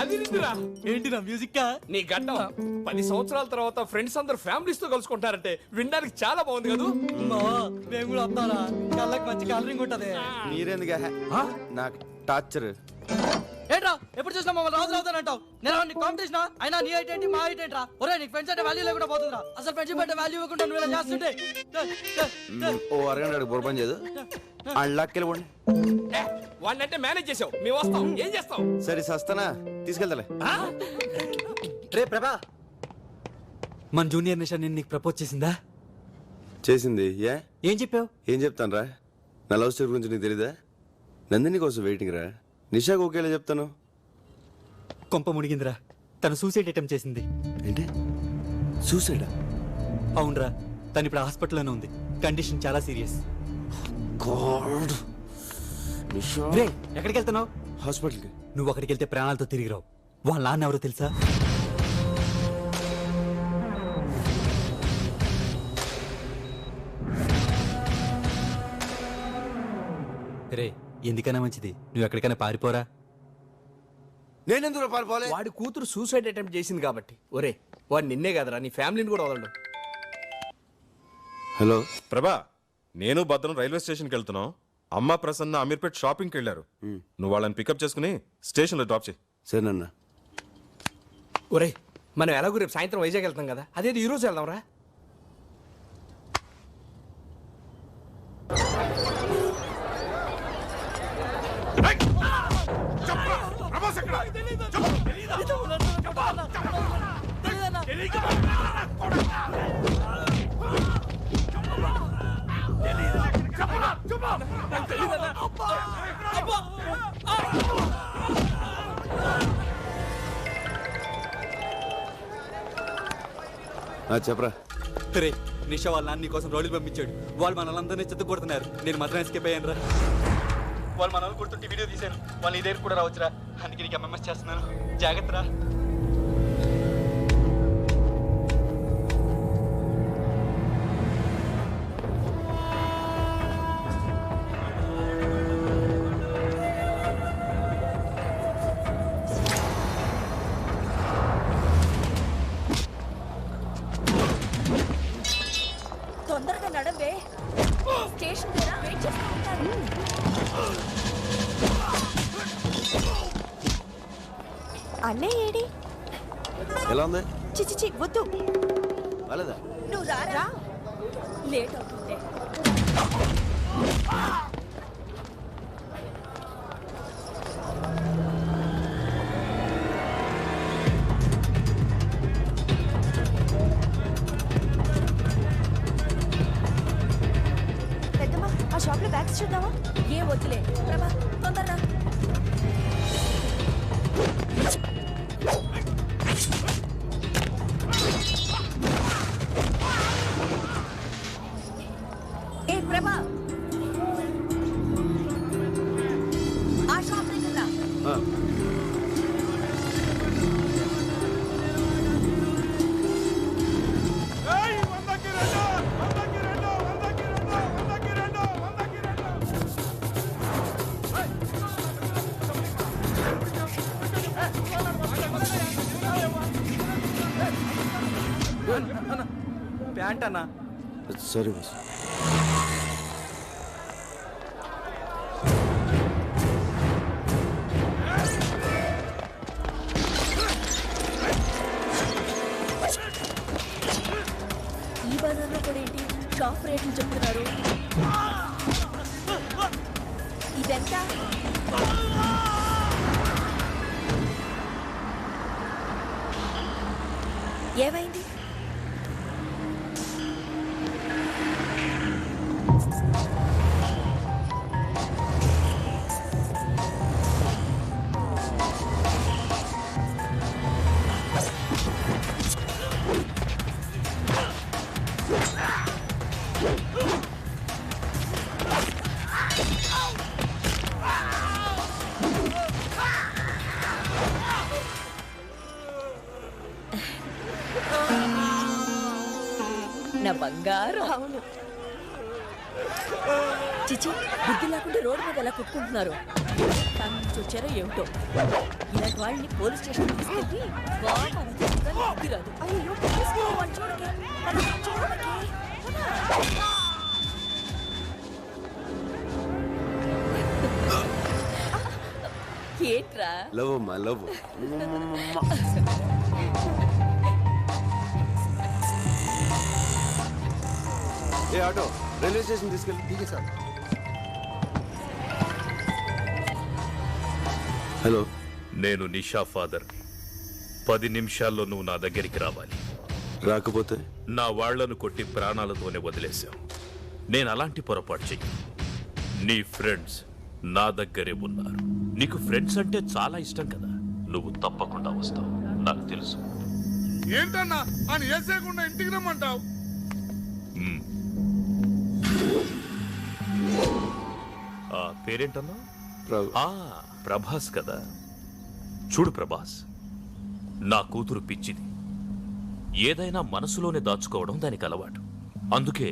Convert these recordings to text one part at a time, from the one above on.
అది నిందిరా. ఏంటి నా మ్యూజిక్ నీ గడ్డం 10 సంవత్సరాల తర్వాత ఫ్రెండ్స్ అందరు ఫ్యామిలీస్ తో కలుసుకుంటారంటే వినడానికి చాలా బాగుంది కదా. మేము కూడా వస్తారా? కళ్ళకి మంచి కలరింగ్ ఉంటది. మీరెందుకు నాకు టార్చర్? ఏంట్రా ఎప్పుడు చూసినా మమ్మల్ని రాజు రావుతానంటావు? నేను నీ కాంపిటీషన్ అయినా నీ హైట్ ఏంటి మా హైట్ ఏంట్రా? ఒరే నీకు ఫ్రెండ్స్ అంటే వాల్యూ లేకుండా పోతుందిరా. అసలు ఫ్రెండ్షిప్ అంటే వాల్యూ ఇవ్వకుండా నువ్వు ఇలా చేస్తుంటే ఓ అరగంట బుర్రపని చేయదు అళ్ళకెళ్ళి పోండి. వాడినంటే మేనేజ్ చేసావు, మేము వస్తాం. ఏం చేస్తాం? సరే సస్తానా తీసుకెళ్తాలే. రే ప్రభా, మన జూనియర్ నిషా నేను నీకు ప్రపోజ్ చేసిందా? చేసింది. ఏం చెప్పావు? ఏం చెప్తాను రా? నా లవ్ స్టోరీ గురించి నీకు తెలీదా? నందిని కోసం వెయిటింగ్ రా. నిషాకు ఓకేలా చెప్తాను. కొంప మునిగిందిరా, తను సూసైడ్ అటెంప్ట్ చేసింది. ఏంటి సూసైడా? అవునరా, తను ఇప్పుడు హాస్పిటల్లోనే ఉంది. కండిషన్ చాలా సీరియస్. గాడ్ నిషా రే ఎక్కడికి వెళ్తున్నావు? హాస్పిటల్కి. నువ్వు అక్కడికి వెళ్తే ప్రాణాలతో తిరిగి రావు. వాళ్ళ నాన్న ఎవరో తెలుసా? రే ఎందుకైనా మంచిది నువ్వు ఎక్కడికైనా పారిపోరా. నేనెందుకు పారిపోలే? వాడి కూతురు సూసైడ్ అటెంప్ట్ చేసింది కాబట్టి. ఒరే వాడు నిన్నే కదరా, నీ ఫ్యామిలీని కూడా వదలడు. హలో ప్రభా, నేను భద్రం రైల్వే స్టేషన్కి వెళ్తున్నాం. అమ్మ ప్రసన్న అమీర్పేట్ షాపింగ్కి వెళ్ళారు. నువ్వు వాళ్ళని పికప్ చేసుకుని స్టేషన్లో డ్రాప్ చేయి. సరేనన్నా. ఒరే మనం ఎలాగో రేపు సాయంత్రం వైజాగ్ వెళ్తాం కదా, అదేది ఈ రోజు వెళ్దాం రా. చెప్పరా. రే నిషా వాళ్ళ నాన్న నీ కోసం రోడ్లు పంపించాడు. వాళ్ళు మనల్ని చెత్త కొడుతున్నారు. నేను మాత్రం ఎస్కేప్ అయ్యాను రా. వాళ్ళు మనల్ని కొడుతుంటే వీడియో తీశాను. వాళ్ళు నీ దగ్గర కూడా రావచ్చురా. అందుకే నీకు ఎంఎంఎస్ చేస్తున్నాను. జాగ్రత్త రా. తొందరగా నడవే, స్టేషన్ దగ్గర వెయిట్ చేస్తూ ఉంటారు. అన్నయ్య ఏడి? ఎలా ఉంది? చిచిచి వద్దు. వాళ్ళదా? నువ్వు రారా, లేట్ అవుతుంటే. పెద్దమ్మా ఆ షాప్ లో బ్యాగ్స్ చూద్దామా? ఏ వద్దులే ప్రభా, తొందరగా. ఏ ప్రభా, ఆ షాప్ దగ్గర రా. ప్యాంట్ అన్నా. Sorry boss. ఈ బజార్లో కూడా ఏంటి షాప్ రేట్లు చెప్తున్నారు? ఇదెంత? ఏమైంది? నా బంగారం. అవును చిచి, బుద్ధి లేకుండా రోడ్డు మీద ఎలా కుట్టుకుంటున్నారు. ఫ్యామిలీ నుంచి వచ్చారో ఏమిటో ఇలాంటి వాళ్ళని పోలీస్ స్టేషన్ తీసుకెళ్ళి బాగా ఉద్యోగంగా బుద్ధి రాదు. అయ్యో వాడు చూడకే, నన్ను చూడకే. ఏంట్రా లవ్ అమ్మా లవ్. ఏ ఆటో రైల్వే స్టేషన్ తీసుకెళ్ళి. సార్. హలో, నేను నిషా ఫాదర్. 10 నిమిషాల్లో నువ్వు నా దగ్గరికి రావాలి. రాకపోతే నా వాళ్లను కొట్టి ప్రాణాలతోనే వదిలేశావు. నేను అలాంటి పొరపాటు చెయ్యి. నీ ఫ్రెండ్స్ నా దగ్గరే ఉన్నారు. నీకు ఫ్రెండ్స్ అంటే చాలా ఇష్టం కదా. నువ్వు తప్పకుండా వస్తావు, నాకు తెలుసు. ఏంటన్నా అని వేసేయకుండా ఇంటికి రమ్మంటావు? ఆ పేరేంటన్నా? ప్ర- ప్రభాస్ కదా. చూడు ప్రభాస్, నా కూతురు పిచ్చిది. ఏదైనా మనసులోనే దాచుకోవడం దానికి అలవాటు. అందుకే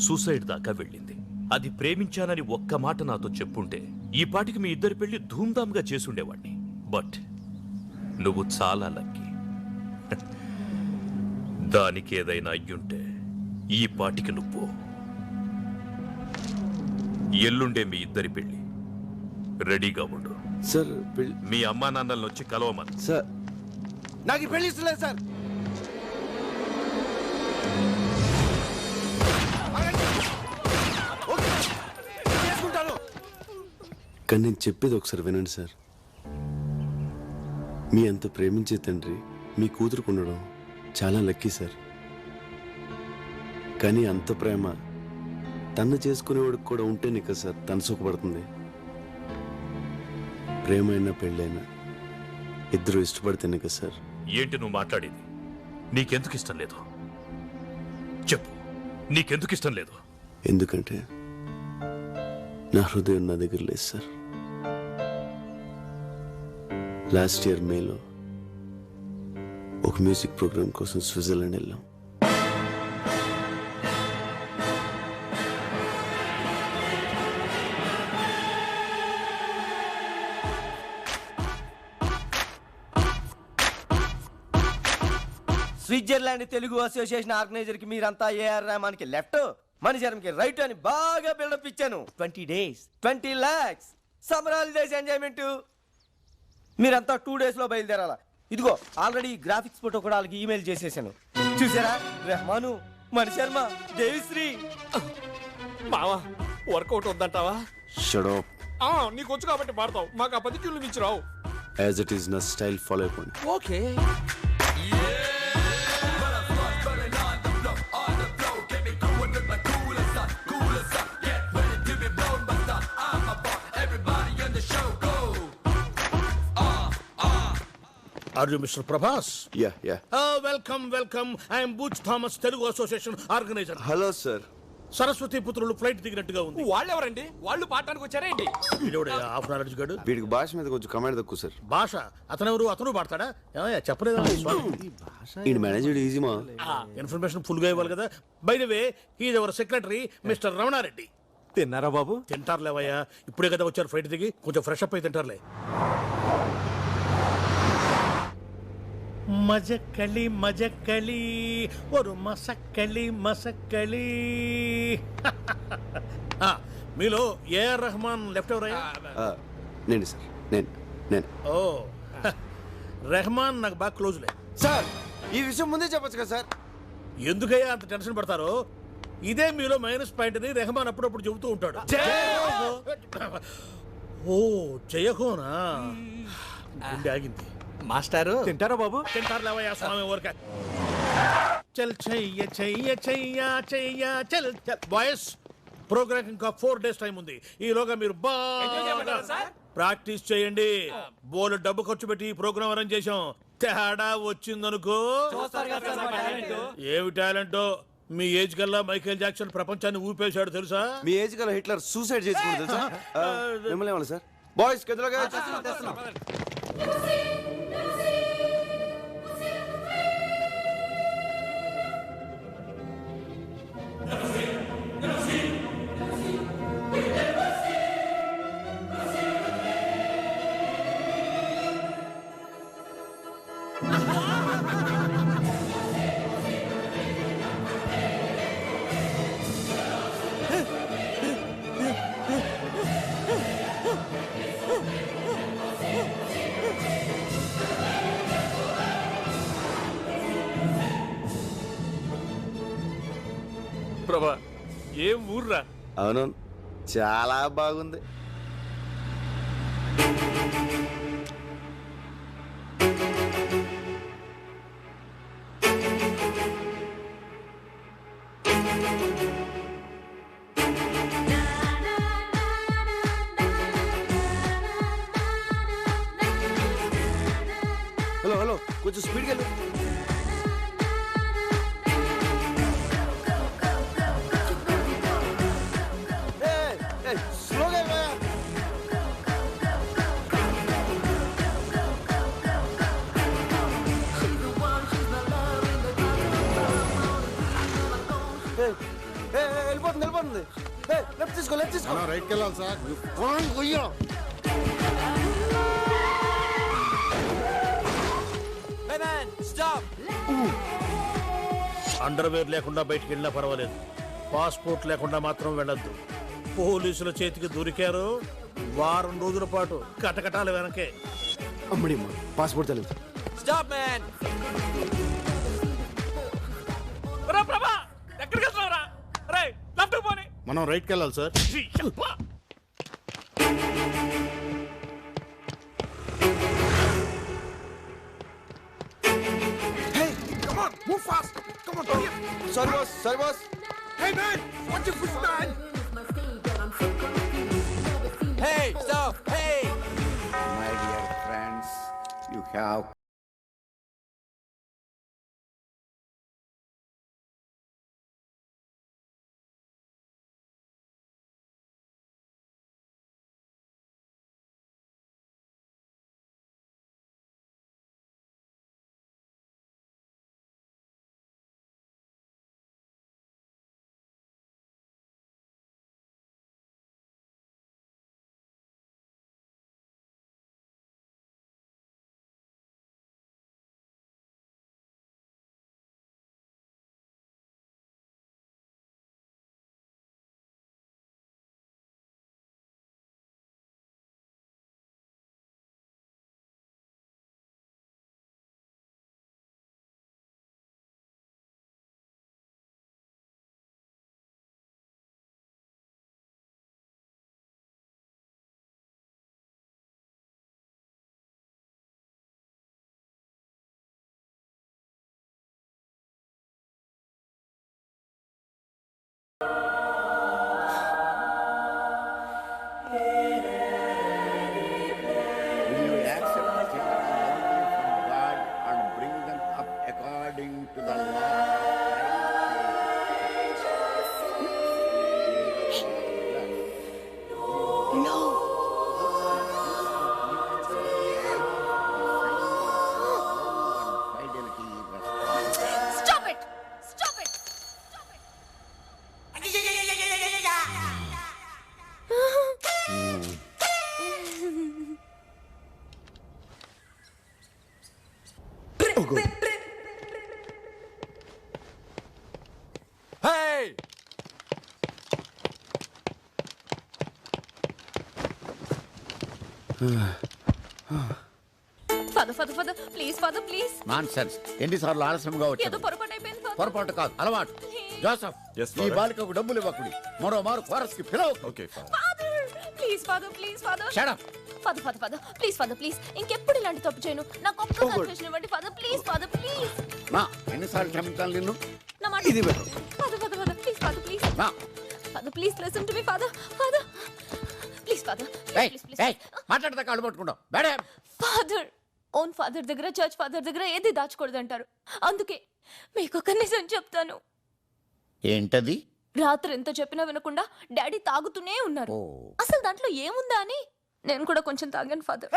సూసైడ్ దాకా వెళ్ళింది. అది ప్రేమించానని ఒక్క మాట నాతో చెప్పుంటే ఈ పాటికి మీ ఇద్దరి పెళ్లి ధూమ్ధామ్గా చేసుండేవాణ్ణి. బట్ నువ్వు చాలా లక్కీ. దానికి ఏదైనా అయ్యుంటే ఈ పాటికి నువ్వు. ఎల్లుండే మీ ఇద్దరి పెళ్లి. రెడీగా ఉండు. సార్ పెళ్ళి. మీ అమ్మా నాన్నలను వచ్చి కలవమని. సార్ నాకు పెళ్లి ఇష్టం లేదు సార్. కానీ నేను చెప్పేది ఒకసారి వినండి సార్. మీ అంత ప్రేమించే తండ్రి మీ కూతురుకు ఉండడం చాలా లక్కీ సార్. కానీ అంత ప్రేమ తను చేసుకునేవాడికి కూడా ఉంటేనే కదా సార్ తను సుఖపడుతుంది. ప్రేమ అయినా పెళ్ళైనా ఇద్దరు ఇష్టపడితేనే కదా సార్. ఏంటి నువ్వు మాట్లాడేది? నీకెందుకు ఇష్టం లేదు చెప్పు. నీకెందుకు ఇష్టం లేదు? ఎందుకంటే నా హృదయం నా దగ్గర లేదు సార్. లాస్ట్ ఇయర్ మేలో ఒక మ్యూజిక్ ప్రోగ్రామ్ కోసం స్విట్జర్లాండ్ వెళ్ళాం. స్విట్జర్లాండ్ తెలుగు అసోసియేషన్ ఆర్గనైజర్ కి మీరంతా ఏఆర్ రెహమాన్ కి లెఫ్ట్, మణిశరం కి రైట్ అని బాగా బిల్డప్ ఇచ్చాను. 20 days 20 lakhs summer holidays enjoyment. మీరంతా 2 days లో బయలుదేరాలా. ఇదిగో ఆల్రెడీ గ్రాఫిక్స్ ఫోటో కూడా వాళ్ళకి ఈమెయిల్ చేసేసాను. చూసారా? రెహమాను, మణిశర్మ, దేవిశ్రీ. మావా వర్కౌట్ వద్దంటావా? Shut up. నీకు వచ్చు కాబట్టి పాడతావు, మాకు ఆ 10 కిలోలు మించి రావు. యాజ్ ఇట్ ఈస్ నా స్టైల్ ఫాలో అయిపోండి. Okay. Are you Mr. Prabhas? Yeah. Welcome. I am Butch Thomas, Telugu Association organizer. Hello sir. Saraswati పుత్రులు ఫ్లైట్ దిగినట్టుగా ఉంది. వాళ్ళెవరండి? వాళ్ళు పాడటానికి వచ్చారేంటి? హాఫ్ నాలెడ్జ్ గడు. వీడికి భాష మీద కొంచెం కమాండ్ తక్కువ సార్. భాష అతనెవరు? అతను పాడతాడా? ఏమయ్యా చెప్పలేదా? ఈ మేనేజర్ ఈజీ మా. ఇన్ఫర్మేషన్ ఫుల్ గా ఇవ్వాలి కదా. By the way, he's hour secretary mister Ramanareddy. తిన్నారా బాబు? తింటారులేవయ్యా, ఇప్పుడే కదా వచ్చారు ఫ్లైట్ దిగి, కొంచెం ఫ్రెష్ అప్ అయి తింటారులే. మజక్కలి ఒరు మసక్కలి. మీలో ఏఆర్ రెహమాన్ లెఫ్ట్ ఎవరయ్యా? నేను సార్. నేను ఓ రెహమాన్ నాకు బాగా క్లోజ్లే. సార్ ఈ విషయం ముందే చెప్పొచ్చు కదా సార్. ఎందుకయ్యా అంత టెన్షన్ పడతారో? ఇదే మీలో మైనస్ పాయింట్ అని రెహమాన్ అప్పుడప్పుడు చెబుతూ ఉంటాడు. ఓ జయహోనా? గుండె ఆగింది. మాస్టారు తింటారా బాబు? తింటారులేవయ్యా స్వామి ఊరక. చల్ చెయ్య చల్ బాయ్స్, ప్రోగ్రామ్ ఇంకా 4 days టైం ఉంది. ఈలోగా మీరు బాగా ప్రాక్టీస్ చేయండి. బోలు డబ్బు ఖర్చు పెట్టి ఈ ప్రోగ్రామ్ అరేంజ్ చేశాం. తేడా వచ్చిందనుకో. ఏమి టాలెంటో. మీ ఏజ్ కల్లా మైకేల్ జాక్సన్ ప్రపంచాన్ని ఊపేశాడు తెలుసా? మీ ఏజ్ కల్లా హిట్లర్ సూసైడ్ చేసుకుంటారు తెలుసా? మిమ్మల్ని ఏమన్నా సార్? బాయ్స్ గదిలోగా ప్రభా ఏం ఊర్రా? అవునవును, చాలా బాగుంది. హలో హలో, కొంచెం స్పీడ్కి వెళ్ళు. స్లోగా వెళ్ళవా? వెళ్ళిపోతుంది వెళ్ళిపోతుంది. లెఫ్ట్ తీసుకో లెఫ్ట్ తీసుకో. రైట్కి వెళ్ళాలి సార్. అండర్వేర్ లేకుండా బయటికి వెళ్ళినా పర్వాలేదు, పాస్పోర్ట్ లేకుండా మాత్రం వెళ్ళొద్దు. పోలీసుల చేతికి దొరికారు, వారం రోజుల పాటు కటకటాల వెనకే. అమ్మడి పాస్పోర్ట్ తెలియదు. రా ప్రభా, ఎక్కడికి వెళ్తున్నావురా? రే లెఫ్ట్ పోనీ. మనం రైట్కి వెళ్ళాలి sir. Sorry boss, sorry boss. My dear friends, you have will you accept the children only from God and bring them up according to the law Stop it! Stop it! Hey! Father, please, please. Nonsense. ఎన్నిసార్లు ఆలస్యంగా ఏదో వచ్చాడు? పొరపాటు అయిపోయింది father. పొరపాటు కాదు, అలవాటు. Joseph, Yes, ఈ father. బాలికకు డబ్బులు ఇవ్వకుడి. మరో మారు ఫారెస్ట్ కి పిలవ. Okay father. Father, please, father. Shut up. Father, please. ఇంకెప్పుడు ఇలాంటి తప్పు చేయను. నాకు ఒక్క కన్ఫెషన్ ఇవ్వండి father, please. నా ఎన్నిసార్లు క్షమించాలి నిన్ను? నా మాట ఇది better. Father, please. నా Father, please listen to me, father. Please, father. ఏయ్, ఏయ్, మాట్లాడదా కాళ్ళు పట్టుకుంటాం. మేడం, ఫాదర్ ఓన్ ఫాదర్ దగ్గర చర్చ్ ఫాదర్ దగ్గర ఏది దాచకూడదంటారు. అందుకే మీకు ఒక నిజం చెప్తాను. ఏంటది? రాత్రి ఎంత చెప్పినా వినకుండా డాడీ తాగుతూనే ఉన్నారు. అసలు దాంట్లో ఏముందా అని నేను కూడా కొంచెం తాగాను ఫాదర్.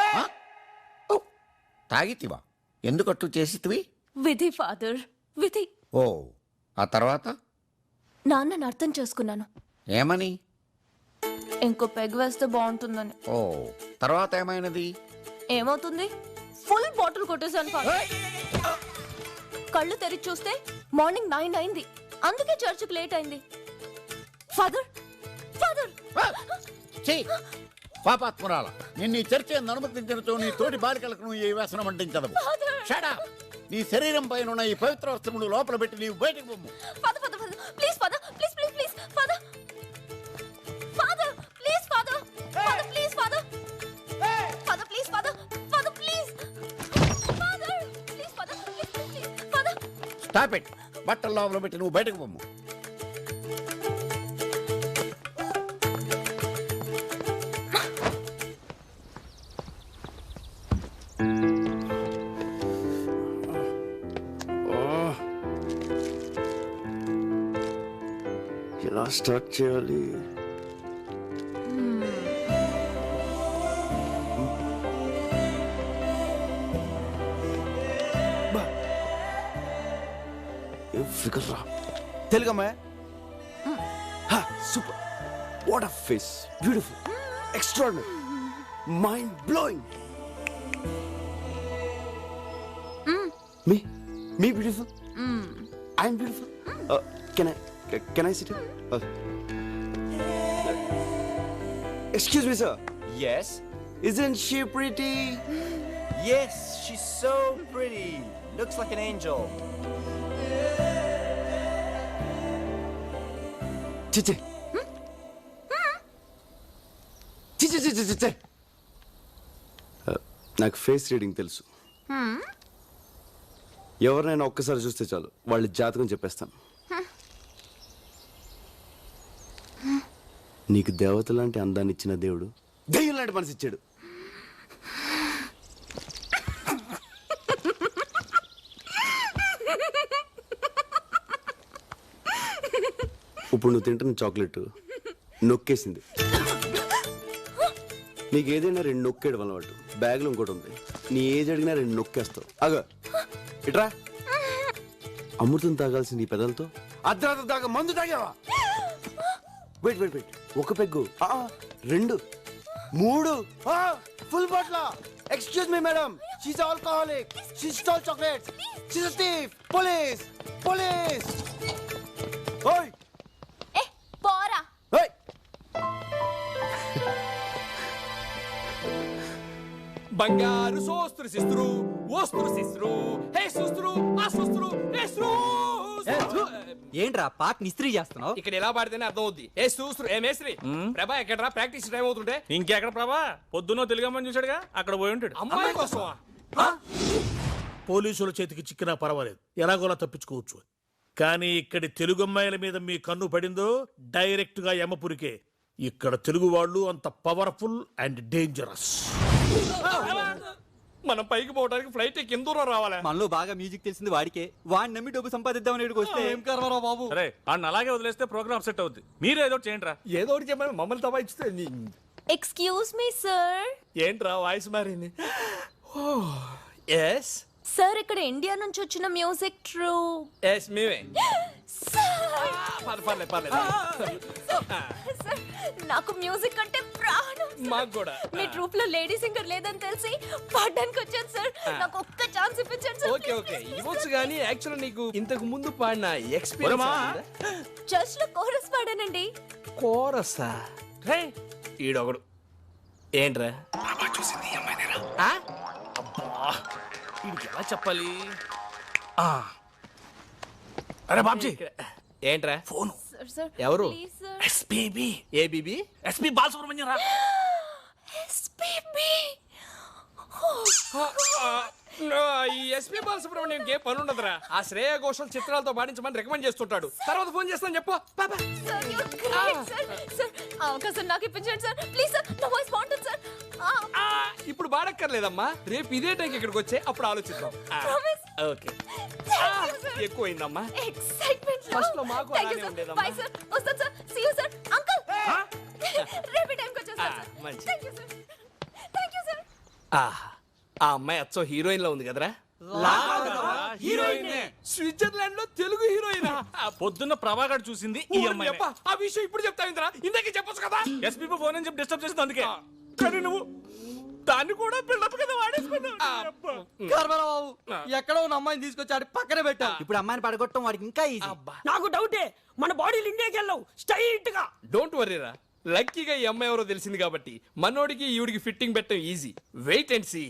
తాగితివా? ఎందుకట్టు చేసితివి? విధి ఫాదర్, విధి. ఓ, ఆ తర్వాత నాన్నని అర్థం చేసుకున్నాను. ఏమని? ఇంకో పెగ్ వేస్తే బాగుంటుందని. ఓ, తర్వాత ఏమైనది? ఏమవుతుంది? ఫుల్ బాటిల్ కొట్టేశాను ఫాదర్. కళ్ళు తెరిచి చూస్తే మార్నింగ్ 9 అయింది. అందుకే చర్చికి లేట్ అయింది. ఫాదర్ ఛీ! పాపాత్మురాల, నిన్ను ఈ చర్చ అనుమతించినతో నీ తోటి బాలికలకు నువ్వు ఈ వ్యసనం అంటించదవు. Shut up! నీ శరీరం పైన ఉన్న ఈ పవిత్ర వస్త్రములు లోపల పెట్టి నీవు బయటకు పొమ్ము. Please stop it. బట్టల లోపల పెట్టి నువ్వు బయటకు పొమ్ము. ఎలా స్టార్ట్ చేయాలి? ఫిగర్ రా. తెలుగమ్మా. Super. What a face. Beautiful. Extraordinary. Mind blowing. Me beautiful? I'm beautiful? Can I sit here? Excuse me, sir. Yes. Isn't she pretty? Yes, she's so pretty. Looks like an angel. Chichi. Chichi. నాకు face reading తెలుసు. ఎవరినైనా ఒక్కసారి చూస్తే చాలు వాళ్ళ జాతకం చెప్పేస్తాను. నీకు దేవత లాంటి అందాన్ని ఇచ్చిన దేవుడు దెయ్యం లాంటి మనసు ఇచ్చాడు. ఇప్పుడు నువ్వు తింటున్న చాక్లెట్ నొక్కేసింది. నీకు ఏదైనా 2 నొక్కేయడం అలవాటు. బ్యాగ్లో ఇంకోటి ఉంది. నీ ఏజ్ అడిగినా 2 నొక్కేస్తావు. అగ ఇట్రా. అమృతం తాగాల్సింది ఈ పెదలతో అర్ధరాత్రి దాకా మందు తాగావా? వెయిట్. ఒక peg, 2, 3, full Batla. Excuse me madam, she's alcoholic. She stall chocolates. She's a thief. Police. ఓయ్ ఏ పోరా. ఓయ్. బంగారు సోస్త్రు సిస్త్రు ఓస్త్రు సిస్త్రు హే సుస్త్రు ఆ సుస్త్రు హే ఏంట్రా పాట ఇస్త్రీ చేస్తున్నావు? ఇక్కడ ఎలా పాడితేనే అర్థం అవుద్ది. ఏ సూస్త్రు ఏ మేస్త్రి. ప్రభా ఎక్కడరా ప్రాక్టీస్ టైం అవుతుంటే? ఇంకెక్కడ ప్రభా? పొద్దున్న తెలుగమ్మని చూసాడుగా, అక్కడ పోయి ఉంటాడు. అమ్మాయి కోసమా? పోలీసుల చేతికి చిక్కినా పర్వాలేదు, ఎలాగోలా తప్పించుకోవచ్చు. కానీ ఇక్కడి తెలుగు అమ్మాయిల మీద మీ కన్ను పడిందో డైరెక్ట్ గా యమపురికే. ఇక్కడ తెలుగు వాళ్ళు అంత పవర్ఫుల్ అండ్ డేంజరస్. మనం పైకి పోవడానికి ఫ్లైట్ కింద దూరం రావాలా? మనలో బాగా మ్యూజిక్ తెలిసింది వాడికే. వాడిని నమ్మి డబ్బు సంపాదిద్దామని ఇక్కడికి వస్తే ఏం కర్మరా బాబు. సరే అన్న అలాగే వదిలేస్తే ప్రోగ్రామ్ సెట్ అవుద్ది. మీరు ఏదో చేయండి రా. ఏదో ఒకటి చెప్పండి, మమ్మల్ని తబాయిస్తే. Excuse me sir. ఏంట్రా వాయిస్ మారింది? ఎస్ సార్, ఇక్కడ ఇండియా నుంచి వచ్చిన మ్యూజిక్ ట్రూప్. ఎస్ మేమే. పర్లేదు. సార్, నాకు మ్యూజిక్ అంటే ప్రాణం. మాకు కూడా. మీ ట్రూప్ లో లేడీ సింగర్ లేదని తెలిసి పాడడానికి వచ్చాను సార్. నాకు ఒక్క ఛాన్స్ ఇప్పించండి సార్. ఓకే ఇవ్వచ్చు కానీ యాక్చువల్ నీకు ఇంతకు ముందు పాడిన ఎక్స్పీరియన్స్. చర్చ్ లో కోరస్ పాడానండి. కోరసా? ఈడొకడు. ఏంట్రా వీడికి ఎలా చెప్పాలి? అరే బాబ్జీ, ఏంట్రా ఫోన్. సార్ ఎవరు? Please sir. SPB. ABB? SP Balasubrahmanyam రా. ఎస్పీబీ. ఈ ఎస్పీ బాలసుబ్రహ్మణ్యం ఏ పని ఉండదురా. ఆ శ్రేయ ఘోషల్ చిత్రాలతో పాడించమని రికమెండ్ చేస్తుంటాడు. తర్వాత ఫోన్ చేస్తాను చెప్పు. Sir you great sir. Sir అవకాశం నాకు ఇప్పించండి సార్ ప్లీజ్ సార్. నా వాయిస్ బాగుంటుంది సార్. ఇప్పుడు పాడక్కర్లేదమ్మా, రేపు ఇదే టైంకి ఇక్కడికి వచ్చే అప్పుడు ఆలోచిద్దాం. ఓకే. ఎక్కువైందమ్మా. ఎక్సైట్మెంట్ ఫస్ట్ లో మాకు అలానే ఉండేదమ్మా. Bye sir. వస్తాను sir. See you sir. Uncle రేపు టైంకి వచ్చేస్తాను సార్. మంచి. Thank you sir. Thank you sir. ఆ అమ్మాయి అచ్చో హీరోయిన్ లో ఉంది కదరా. స్విట్జర్లాండ్ లో తెలుగు హీరోయిన్. పొద్దున్న ప్రభాకర్ చూసింది ఈ అమ్మాయి. ఆ విషయం ఇప్పుడు చెప్తా ఇంద్రా, ఇందాకే చెప్పొచ్చు కదా. ఎస్పీ ఫోన్ అని చెప్పి డిస్టర్బ్ చేసింది అందుకే. కానీ నువ్వు దాన్ని కూడా బిల్డప్ కింద వాడేసుకున్నావు. కర్మరా బాబు, ఎక్కడో ఉన్న అమ్మాయిని తీసుకొచ్చి పక్కన పెట్టా. ఇప్పుడు అమ్మాయిని పడగొట్టడం వాడికి ఇంకా ఈజీ. నాకు డౌటే, మన బాడీలు ఇండియాకి వెళ్ళవు స్ట్రైట్ గా. డోంట్ వరీరా, లక్కీగా ఈ అమ్మాయి ఎవరో తెలిసింది కాబట్టి మనోడికి ఈవిడికి ఫిట్టింగ్ పెట్టడం ఈజీ. Wait and see.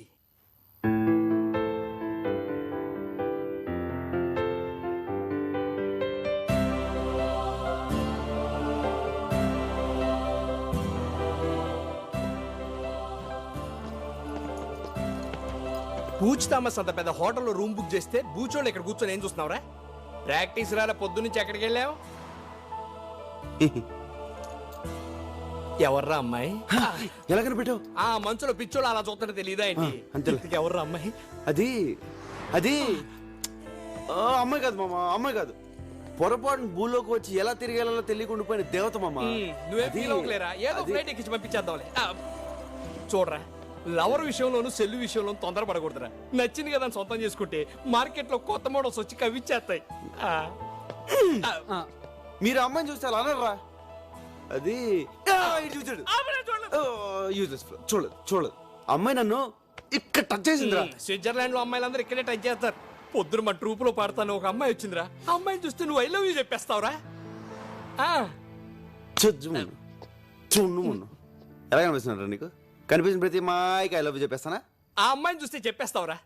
బూచ్ థామస్ అంత పెద్ద హోటల్లో రూమ్ బుక్ చేస్తే బూచోళ్ళు ఇక్కడ కూర్చొని ఏం చూస్తున్నావురా? ప్రాక్టీస్ రాలే పొద్దున్నుంచి ఎక్కడికి వెళ్ళావు? ఎవర్రా అమ్మాయి? ఎలా కనిపెట్టావు? ఆ మంచులో పిచ్చోళ్ళు అలా చూస్తుంటే తెలియదా ఏంటి? అంతే. ఎవర్రా అమ్మాయి? అది అది అమ్మాయి కాదు మామ, అమ్మాయి కాదు. పొరపాటున భూలోకి వచ్చి ఎలా తిరిగేలా తెలియకుండా పోయిన దేవత మామ. నువ్వేం అది- ఫీల్ అవ్వలేరా? ఏదో అది- ఫ్లైట్ ఎక్కించి పంపించేద్దాంలే. చూడరా, లవర్ విషయంలోను సెల్లు విషయంలోను తొందరపడకూడదురా. నచ్చింది కదా అని సొంతం చేసుకుంటే మార్కెట్ లో కొత్త మోడల్స్ వచ్చి కవిచ్చేస్తాయి. మీరు అమ్మాయిని చూస్తే అలా అనరా? అది ఇటు చూచాడు. చూడలేదు చూడలేదు. అమ్మాయి నన్ను ఇక్కడ టచ్ చేసిందిరా. స్విట్జర్లాండ్ లో అమ్మాయిలందరూ ఇక్కడే టచ్ చేస్తారు. పొద్దున మా ట్రూప్ లో పాడతాను ఒక అమ్మాయి వచ్చిందిరా. ఆ అమ్మాయిని చూస్తే నువ్వు ఐ లవ్ యూ చెప్పేస్తావురా. చూడు ఎలా కనిపిస్తున్నారా నీకు? కనిపించిన ప్రతి అమ్మాయికి ఐ లవ్ యూ చెప్పేస్తానా? ఆ అమ్మాయిని చూస్తే చెప్పేస్తావురా?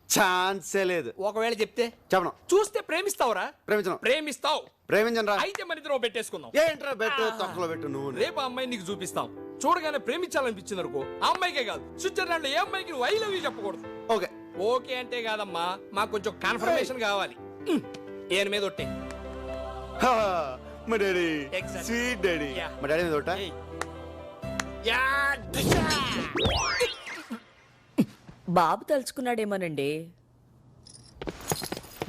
ఛాన్సే లేదు. ఒకవేళ చెప్తే చెప్పను. చూస్తే ప్రేమిస్తావురా? ప్రేమించను. ప్రేమిస్తావు. ప్రేమించను రా. అయితే మన ఇద్దరం పెట్టేసుకుందాం. ఏంట్రా పెట్టు, తొక్కలో పెట్టు నువ్వు. రేపు ఆ అమ్మాయిని నీకు చూపిస్తాం. చూడగానే ప్రేమించాలనిపించింది అనుకో, ఆ అమ్మాయికే కాదు స్విట్జర్లాండ్ లో ఏ అమ్మాయికి నువ్వు ఐ లవ్ యూ చెప్పకూడదు. ఓకే ఓకే అంటే కాదమ్మా, మాకు కొంచెం కన్ఫర్మేషన్ కావాలి. ఏని మీద ఒట్టే. మా daddy Exactly. Sweet daddy. Yeah. మా డాడీ మీద ఒకటా? ఏయ్. యా డిషా. బాబు తలుచుకున్నాడేమోనండి.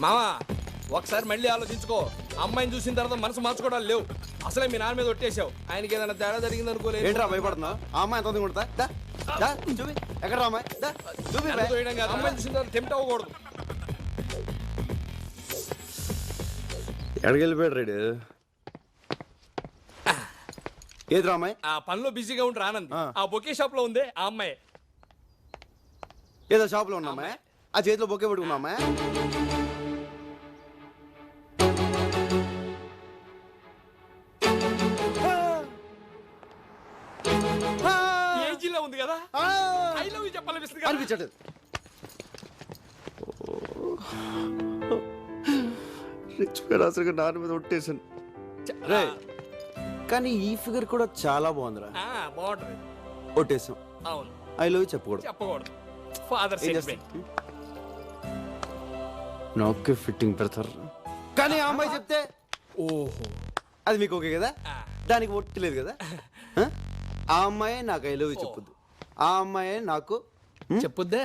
మామా ఒకసారి మళ్ళీ ఆలోచించుకో. అమ్మాయిని చూసిన తర్వాత మనసు మార్చుకోవడాలు లేవు. అసలే మీ నాన్న మీద ఒట్టేసావు. ఆయనకి ఏదైనా తేడా జరిగింది అనుకోలేదు. ఏంట్రా భయపడుతున్నావు? ఆ అమ్మాయి ఎంత ఉంది కొడతా? దా, దా, చూపి. ఎక్కడ రా అమ్మాయి? దా, చూపి బే. అమ్మాయిని చూసిన తర్వాత టెంప్ట్ అవ్వకూడదు. ఎక్కడికి వెళ్ళిపోయాడు రైడ్? ఏదిరా అమ్మాయి? ఆ పనిలో బిజీగా ఉంటారు ఆనంద్. ఆ. ఆ బొకే షాప్ లో ఉంది ఆ అమ్మాయి. ఏదో షాప్ లో ఉన్నా అమ్మాయి? ఆ చేతిలో బొకే పట్టుకున్నా అమ్మాయి? ఏజీలో ఉంది కదా, ఐ లవ్ యూ చెప్పాలనిపిస్తుంది కదా. అనిపించట్లేదు. అసలు నాన్న మీద ఒట్టేసాను. రే, కానీ ఈ ఫిగర్ కూడా చాలా బాగుందిరా. బాగుంటది. ఒట్టేసాం. అవును, ఐ లవ్ చెప్పకూడదు. చెప్పకూడదు. ఫాదర్ ఏం సెంటిమెంట్. చేస్తాం? నాకే ఫిట్టింగ్ పెడతారు. కానీ ఆ అమ్మాయి చెప్తే ఓహో, అది మీకు ఓకే కదా? ఆ. దానికి ఒట్టలేదు కదా? ఆ? ఆ అమ్మాయే నాకు ఐ లవ్ చెప్పొద్దు. ఆ అమ్మాయే నాకు చెప్పుద్దా?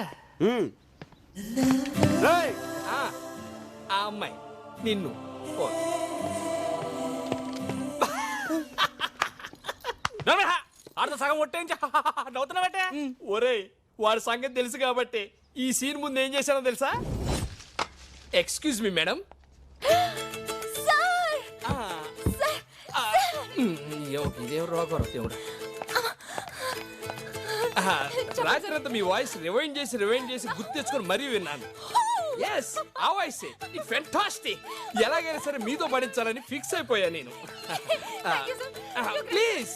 రేయ్! ఆ అమ్మాయి నిన్ను. ఓ. ఆడతో సగం ఒట్టేంచి నవ్వుతున్నావటే. ఒరేయ్, వాడి సంగతి తెలుసు కాబట్టి ఈ సీన్ ముందు ఏం చేశానో తెలుసా? Excuse me madam. ఇదేం రోగం దేవుడు. రాత్రంతా మీ వాయిస్ రివైండ్ చేసి గుర్తు తెచ్చుకొని మరీ విన్నాను. ఎస్, ఆ వాయిస్ ఫెంటాస్టిక్. ఎలాగైనా సరే మీతో పడించాలని ఫిక్స్ అయిపోయా నేను. ప్లీజ్,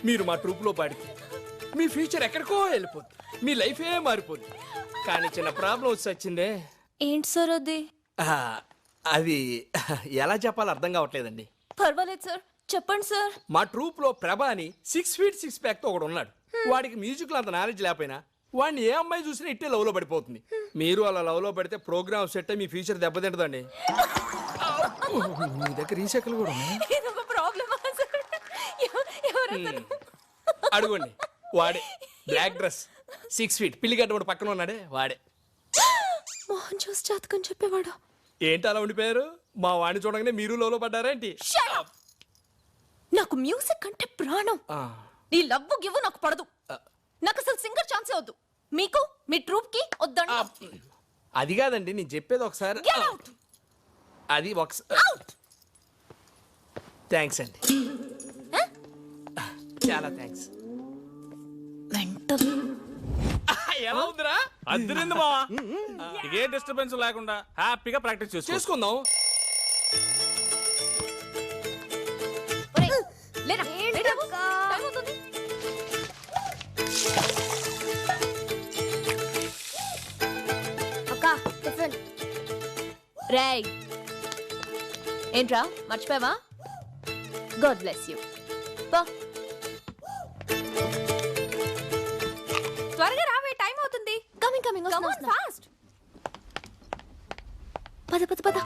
మీరు మా ట్రూప్ లో పాడితే మీ ఫ్యూచర్ ఎక్కడికో వెళ్ళిపోద్ది, మీ లైఫ్ ఏ మారిపోద్ది. కానీ చిన్న ప్రాబ్లం వచ్చి వచ్చిందే. ఏంటి సార్ అది? అది ఎలా చెప్పాలో అర్థం కావట్లేదండి. పర్వాలేదు సార్, చెప్పండి సార్. మా ట్రూప్ లో ప్రభా అని 6 feet 6 pack తో ఒకడు ఉన్నాడు. వాడికి మ్యూజిక్ లో అంత నాలెడ్జ్ లేకపోయినా వాడిని ఏ అమ్మాయి చూసినా ఇట్టే లవ్ లో పడిపోతుంది. మీరు అలా లవ్ లో పడితే ప్రోగ్రామ్ సెట్ మీ ఫ్యూచర్ దెబ్బతింటదండి. మీ దగ్గర ఈ చెక్కలు కూడా ఉన్నాయి. ఇదొక ప్రాబ్లమా సార్? ఎవరతను? అడుగుండి, వాడే. బ్లాక్ డ్రెస్, 6 feet, పిల్లిగడ్డ వాడు పక్కన ఉన్నాడే వాడే. మోహన్ చూసి జాతకం చెప్పేవాడు. ఏంటి అలా ఉండిపోయారు? మా వాడిని చూడగానే మీరు లవ్ లో పడ్డారేంటి? నాకు మ్యూజిక్ అంటే ప్రాణం. నీ లవ్ గివ్ నాకు పడదు. నాకు అసలు సింగర్ ఛాన్సే వద్దు. మీకు మీ ట్రూప్ కి వద్దండి. అది కాదండి, నేను చెప్పేది ఒకసారి. Get out! అది ఒకసారి. థ్యాంక్స్ అండి, చాలా థ్యాంక్స్. మెంటల్. ఎలా ఉందిరా? అద్దరింది బావా. ఏ డిస్టర్బెన్స్ లేకుండా హ్యాపీగా ప్రాక్టీస్ చేసుకుందాం. లేరా, లేరా, టైం అవుతుంది. అక్క, టిఫిన్. రేయ్, ఏంట్రా మర్చిపోయావా? God bless you. త్వరగా రావే, టైం అవుతుంది. Coming fast. పద పద పద.